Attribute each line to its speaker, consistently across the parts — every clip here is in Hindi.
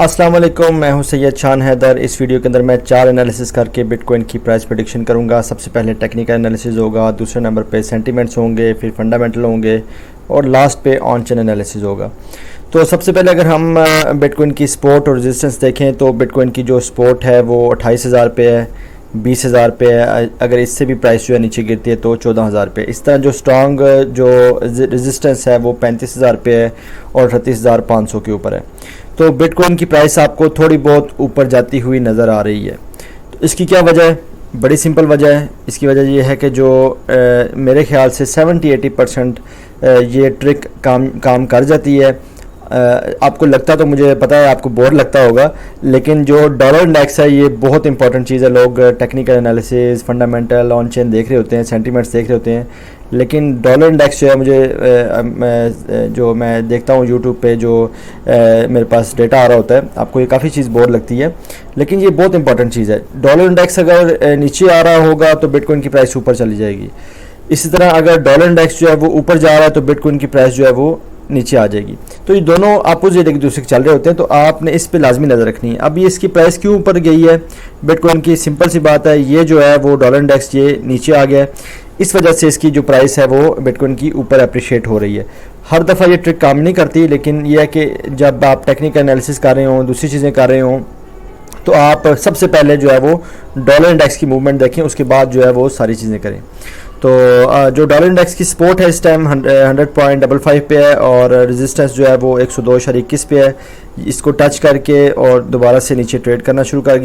Speaker 1: अस्सलाम वालेकुम, मैं हूं सैयद शान हैदर। इस वीडियो के अंदर मैं 4 एनालिसिस करके बिटकॉइन की प्राइस प्रेडिक्शन करूंगा। सबसे पहले टेक्निकल एनालिसिस होगा, दूसरे नंबर पे सेंटीमेंट्स होंगे, फिर फंडामेंटल होंगे और लास्ट पे ऑन चेन एनालिसिस होगा। तो सबसे पहले अगर हम बिटकॉइन की सपोर्ट और रेजिस्टेंस देखें तो बिटकॉइन की जो सपोर्ट है वो 28,000 पे है, 20,000 पे है। अगर इससे भी प्राइस जो है नीचे गिरती है तो 14,000 पे। इस तरह जो स्ट्रॉन्ग जो रेजिस्टेंस है वो 35,000 पे है और 38,500 के ऊपर है। तो बिटकॉइन की प्राइस आपको थोड़ी बहुत ऊपर जाती हुई नज़र आ रही है। तो इसकी क्या वजह है? बड़ी सिंपल वजह है। इसकी वजह ये है कि जो मेरे ख्याल से 70-80% ये ट्रिक काम कर जाती है। आपको लगता तो मुझे पता है, आपको बोर लगता होगा, लेकिन जो डॉलर इंडेक्स है ये बहुत इंपॉर्टेंट चीज़ है। लोग technical analysis, fundamental, on chain देख रहे होते हैं, सेंटीमेंट्स देख रहे होते हैं, लेकिन डॉलर इंडेक्स जो है मुझे मैं देखता हूँ यूट्यूब पे जो मेरे पास डेटा आ रहा होता है, आपको ये काफ़ी चीज़ बोर लगती है, लेकिन ये बहुत इंपॉर्टेंट चीज़ है। डॉलर इंडेक्स अगर नीचे आ रहा होगा तो बिटकॉइन की प्राइस ऊपर चली जाएगी। इसी तरह अगर डॉलर इंडेक्स जो है वो ऊपर जा रहा है तो बिटकॉइन की प्राइस जो है वो नीचे आ जाएगी। तो ये दोनों अपोजिट एक दूसरे के चल रहे होते हैं, तो आपने इस पे लाजमी नज़र रखनी है। अब ये इसकी प्राइस क्यों ऊपर गई है बिटकॉइन की? सिंपल सी बात है, ये जो है वो डॉलर इंडेक्स ये नीचे आ गया है, इस वजह से इसकी जो प्राइस है वो बिटकॉइन की ऊपर अप्रिशिएट हो रही है। हर दफ़ा ये ट्रिक काम नहीं करती, लेकिन यह है कि जब आप टेक्निकल एनालिसिस कर रहे हों, दूसरी चीज़ें कर रहे हों, तो आप सबसे पहले जो है वो डॉलर इंडेक्स की मूवमेंट देखें, उसके बाद जो है वो सारी चीज़ें करें। तो जो डॉलर इंडेक्स की सपोर्ट है इस टाइम 100.55 पे है और रेजिस्टेंस जो है वो 102.21 पे है। इसको टच करके और दोबारा से नीचे ट्रेड करना शुरू कर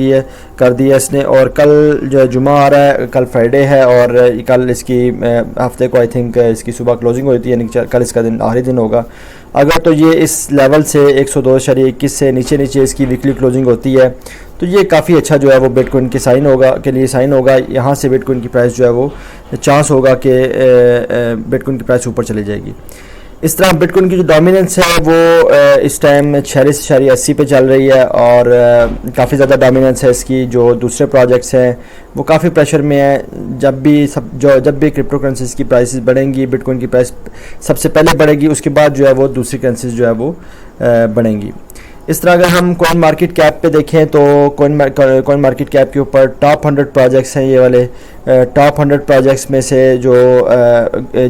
Speaker 1: दिया इसने। और कल जो है जुमा आ रहा है, कल फ्राइडे है और कल इसकी हफ्ते को आई थिंक इसकी सुबह क्लोजिंग होती है, यानी कल इसका दिन आखिरी दिन होगा। अगर तो ये इस लेवल से 102.21 से नीचे इसकी वीकली क्लोजिंग होती है तो ये काफ़ी अच्छा जो है वो बिटकॉइन के लिए साइन होगा। यहाँ से बिटकॉइन की प्राइस जो है वो चांस होगा कि बिटकॉइन की प्राइस ऊपर चली जाएगी। इस तरह बिटकॉइन की जो डोमिनेंस है वो इस टाइम 46.80 पे चल रही है और काफ़ी ज़्यादा डोमिनेंस है इसकी। जो दूसरे प्रोजेक्ट्स हैं वो काफ़ी प्रेशर में है। जब भी क्रिप्टो करेंसीज की प्राइसेस बढ़ेंगी, बिटकॉइन की प्राइस सबसे पहले बढ़ेगी, उसके बाद जो है वो दूसरी करेंसीज जो है वो बढ़ेंगी। इस तरह अगर हम कॉइन मार्केट कैप पे देखें तो कॉइन मार्केट कैप के ऊपर टॉप 100 प्रोजेक्ट्स हैं। ये वाले टॉप 100 प्रोजेक्ट्स में से जो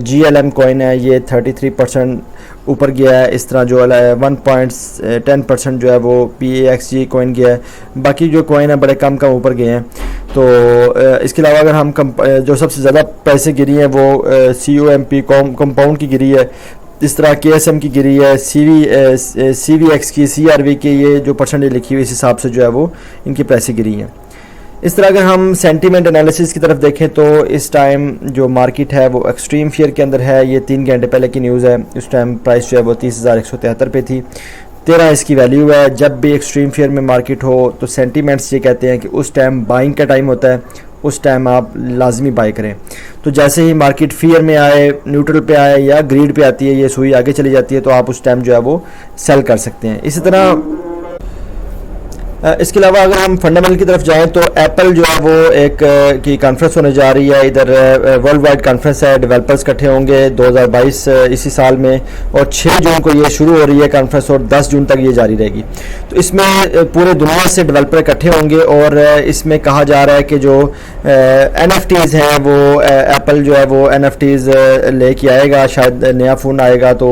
Speaker 1: GLM कॉइन है ये 33% ऊपर गया है। इस तरह जो 1.10% जो है वो PAXG कॉइन गया है। बाकी जो कॉइन है बड़े कम ऊपर गए हैं। तो इसके अलावा अगर हम जो सबसे ज़्यादा पैसे गिरी हैं वो COMP कंपाउंड की गिरी है। इस तरह KSM की गिरी है, CVX की, CRV की, ये जो परसेंटेज लिखी हुई इस हिसाब से जो है वो इनकी प्राइसें गिरी हैं। इस तरह अगर हम सेंटीमेंट एनालिसिस की तरफ देखें तो इस टाइम जो मार्केट है वो एक्सट्रीम फियर के अंदर है। ये 3 घंटे पहले की न्यूज़ है। इस टाइम प्राइस जो है वो 30,173 पे थी। 13 इसकी वैल्यू है। जब भी एक्सट्रीम फियर में मार्केट हो तो सेंटीमेंट्स ये कहते हैं कि उस टाइम बाइंग का टाइम होता है, उस टाइम आप लाजमी बाई करें। तो जैसे ही मार्केट फियर में आए, न्यूट्रल पे आए या ग्रीड पे आती है, ये सुई आगे चली जाती है, तो आप उस टाइम जो है वो सेल कर सकते हैं। इसी तरह इसके अलावा अगर हम फंडामेंटल की तरफ जाएं तो एप्पल जो है वो एक की कॉन्फ्रेंस होने जा रही है। इधर वर्ल्ड वाइड कॉन्फ्रेंस है, डेवलपर्स इकट्ठे होंगे 2022 इसी साल में, और 6 जून को ये शुरू हो रही है कॉन्फ्रेंस और 10 जून तक ये जारी रहेगी। तो इसमें पूरे दुनिया से डेवलपर इकट्ठे होंगे और इसमें कहा जा रहा है कि जो NFTs हैं वो एप्पल जो है वो NFTs लेके आएगा। शायद नया फ़ोन आएगा तो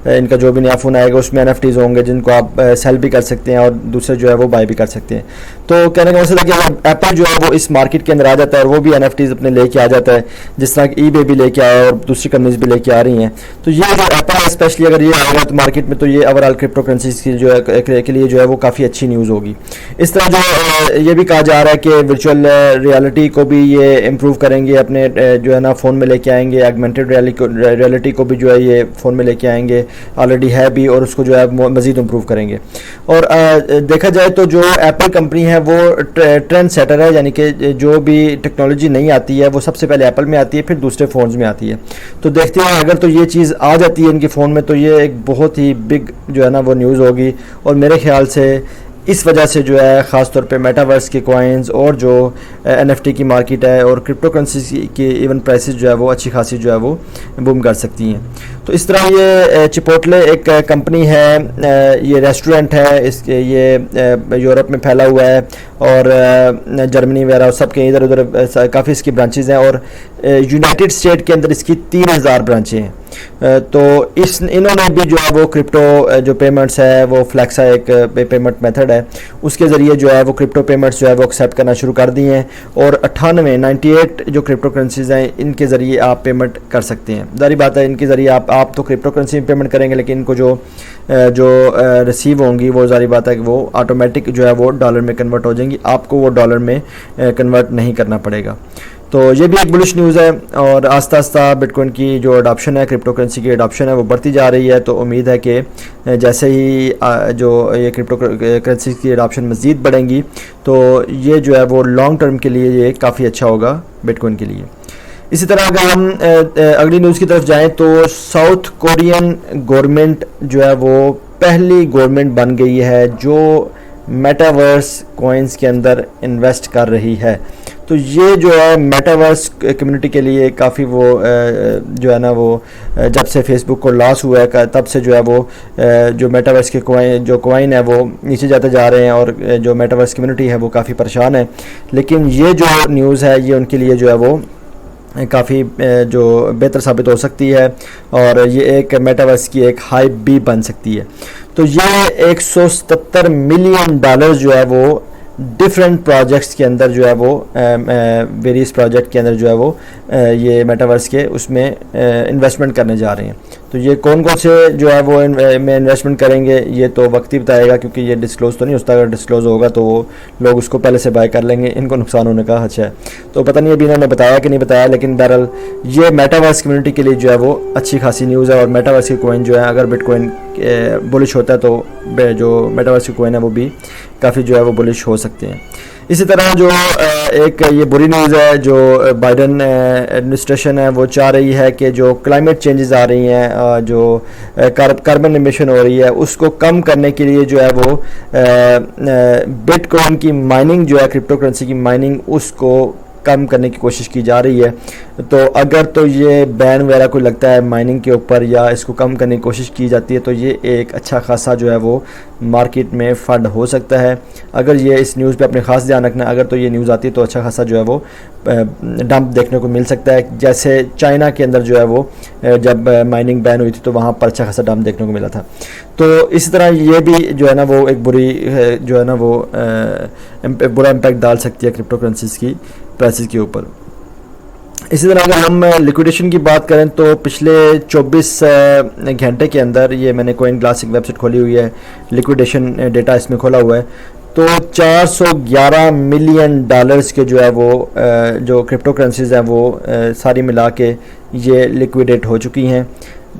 Speaker 1: इनका जो भी नया फ़ोन आएगा उसमें NFTs होंगे जिनको आप सेल भी कर सकते हैं और दूसरे जो है वो बाय भी कर सकते हैं। तो कहने का मतलब है कि एप्पल जो है वो इस मार्केट के अंदर आ जाता है और वो भी NFTs अपने लेके आ जाता है, जिस तरह की eBay भी लेके आया और दूसरी कंपनीज भी लेके आ रही हैं। तो ये जो एप्पल है स्पेशली अगर ये आएगा तो मार्केट में, तो ये ओवरऑल क्रिप्टो करेंसीज की जो है के लिए जो है वो काफ़ी अच्छी न्यूज़ होगी। इस तरह जो ये भी कहा जा रहा है कि वर्चुअल रियलिटी को भी ये इम्प्रूव करेंगे, अपने जो है ना फ़ोन में लेके आएंगे। एगमेंटेड रियलिटी को भी जो है ये फ़ोन में लेके आएंगे, ऑलरेडी है भी, और उसको जो है मज़ीद इम्प्रूव करेंगे। और देखा जाए तो जो एप्पल कंपनी है वो ट्रेंड सेटर है, यानी कि जो भी टेक्नोलॉजी नहीं आती है वो सबसे पहले एप्पल में आती है, फिर दूसरे फ़ोन्स में आती है। तो देखते हैं अगर तो ये चीज़ आ जाती है इनके फ़ोन में तो ये एक बहुत ही बिग जो है ना वो न्यूज़ होगी। और मेरे ख्याल से इस वजह से जो है ख़ास तौर पे मेटावर्स के कॉइन्स और जो NFT की मार्केट है और क्रिप्टो करेंसी की इवन प्राइसेस जो है वो अच्छी खासी जो है वो बूम कर सकती हैं। तो इस तरह ये चिपोटले एक कंपनी है, ये रेस्टोरेंट है, इसके ये यूरोप में फैला हुआ है और जर्मनी वगैरह सब के इधर उधर काफ़ी इसकी ब्रांचेज़ हैं और यूनाइटेड स्टेट के अंदर इसकी 3000 ब्रांचें हैं। तो इन्होंने भी जो है वो क्रिप्टो जो पेमेंट्स है वो फ्लैक्सा एक पेमेंट मेथड है, उसके ज़रिए जो है वो क्रिप्टो पेमेंट्स जो है वो एक्सेप्ट करना शुरू कर दी हैं और 98 जो क्रिप्टो करेंसीज़ हैं इनके ज़रिए आप पेमेंट कर सकते हैं। जारी बात है इनके ज़रिए आप तो क्रिप्टो करेंसी में पेमेंट करेंगे, लेकिन इनको जो रिसीव होंगी वो जारी बात है कि वो ऑटोमेटिक जो है वो डॉलर में कन्वर्ट हो जाएंगी, आपको वो डॉलर में कन्वर्ट नहीं करना पड़ेगा। तो ये भी एक बुलिश न्यूज़ है और आस्ता आस्ता बिटकॉइन की जो अडॉप्शन है, क्रिप्टो करेंसी की अडॉप्शन है वो बढ़ती जा रही है। तो उम्मीद है कि जैसे ही जो ये क्रिप्टो करेंसी की अडॉप्शन मज़ीद बढ़ेंगी तो ये जो है वो लॉन्ग टर्म के लिए ये काफ़ी अच्छा होगा बिटकॉइन के लिए। इसी तरह अगर हम अगली न्यूज़ की तरफ जाएं तो साउथ कोरियन गवर्नमेंट जो है वो पहली गवर्नमेंट बन गई है जो मेटावर्स कॉइन्स के अंदर इन्वेस्ट कर रही है। तो ये जो है मेटावर्स कम्युनिटी के लिए काफ़ी वो जो है ना वो जब से फेसबुक को लॉस हुआ है तब से जो है वो जो मेटावर्स के कॉइन है वो नीचे जाते जा रहे हैं और जो मेटावर्स कम्युनिटी है वो काफ़ी परेशान है। लेकिन ये जो न्यूज़ है ये उनके लिए जो है वो काफ़ी जो बेहतर साबित हो सकती है और ये एक मेटावर्स की एक हाइप भी बन सकती है। तो ये 177 मिलियन डॉलर जो है वो डिफरेंट प्रोजेक्ट्स के अंदर जो है वो वेरियस प्रोजेक्ट के अंदर जो है वो ये मेटावर्स के उसमें इन्वेस्टमेंट करने जा रहे हैं। तो ये कौन कौन से जो है वो में इन्वेस्टमेंट करेंगे ये तो वक्त ही बताएगा, क्योंकि ये डिस्क्लोज तो नहीं होता। अगर डिस्क्लोज होगा तो वो लोग उसको पहले से बाय कर लेंगे, इनको नुकसान होने का अच्छा है। तो पता नहीं अभी इन्होंने बताया कि नहीं बताया, लेकिन बहरहाल ये मेटावर्स कम्युनिटी के लिए जो है वो अच्छी खासी न्यूज़ है। और मेटावर्स की कॉइन जो है अगर बिटकॉइन बुलिश होता है तो जो मेटावर्स की कॉइन है वो भी काफ़ी जो है वो बुलिश हो सकते हैं। इसी तरह जो एक ये बुरी न्यूज़ है जो बाइडन एडमिनिस्ट्रेशन है वो चाह रही है कि जो क्लाइमेट चेंजेस आ रही हैं, जो कार्बन एमिशन हो रही है उसको कम करने के लिए जो है वो बिटकॉइन की माइनिंग जो है क्रिप्टो करेंसी की माइनिंग उसको कम करने की कोशिश की जा रही है। तो अगर तो ये बैन वगैरह कोई लगता है माइनिंग के ऊपर या इसको कम करने की कोशिश की जाती है तो ये एक अच्छा खासा जो है वो मार्केट में फंड हो सकता है। अगर ये इस न्यूज़ पे अपने ख़ास ध्यान रखना, अगर तो ये न्यूज़ आती है तो अच्छा खासा जो है वो डंप देखने को मिल सकता है। जैसे चाइना के अंदर जो है वो जब माइनिंग बैन हुई थी तो वहाँ पर अच्छा खासा डंप देखने को मिला था। तो इसी तरह ये भी जो है ना वो एक बुरी जो है ना वो बुरा इम्पैक्ट डाल सकती है क्रिप्टो करेंसीज की प्राइसेस के ऊपर। इसी तरह अगर हम लिक्विडेशन की बात करें तो पिछले 24 घंटे के अंदर, ये मैंने कॉइन क्लासिक वेबसाइट खोली हुई है, लिक्विडेशन डेटा इसमें खोला हुआ है, तो 411 मिलियन डॉलर्स के जो है वो जो क्रिप्टो करेंसीज हैं वो सारी मिला के ये लिक्विडेट हो चुकी हैं।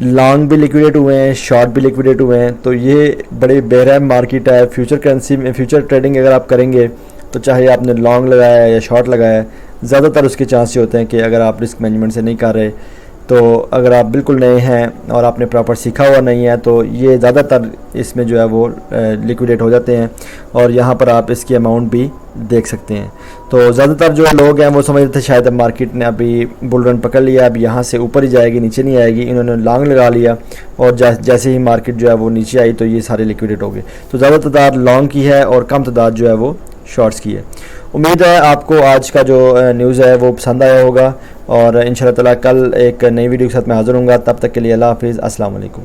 Speaker 1: लॉन्ग भी लिक्विडेट हुए हैं, शॉर्ट भी लिक्विडेट हुए हैं। तो ये बड़े बेरहम मार्केट है। फ्यूचर करेंसी में फ्यूचर ट्रेडिंग अगर आप करेंगे तो चाहे आपने लॉन्ग लगाया या शॉर्ट लगाया, ज़्यादातर उसके चांस होते हैं कि अगर आप रिस्क मैनेजमेंट से नहीं कर रहे, तो अगर आप बिल्कुल नए हैं और आपने प्रॉपर सीखा हुआ नहीं है तो ये ज़्यादातर इसमें जो है वो लिक्विडेट हो जाते हैं और यहाँ पर आप इसकी अमाउंट भी देख सकते हैं। तो ज़्यादातर जो लोग हैं वो समझते थे शायद मार्केट ने अभी बुल रन पकड़ लिया, अब यहाँ से ऊपर ही जाएगी नीचे नहीं आएगी। इन्होंने लॉन्ग लगा लिया और जैसे ही मार्केट जो है वो नीचे आई तो ये सारे लिक्विडेट हो गए। तो ज़्यादा तादाद लॉन्ग की है और कम तादाद जो है वो शॉर्ट्स की है। उम्मीद है आपको आज का जो न्यूज़ है वो पसंद आया होगा और इंशाल्लाह ताला कल एक नई वीडियो के साथ मैं हाज़िर हूँगा। तब तक के लिए अल्लाह हाफिज़, अस्सलाम वालेकुम।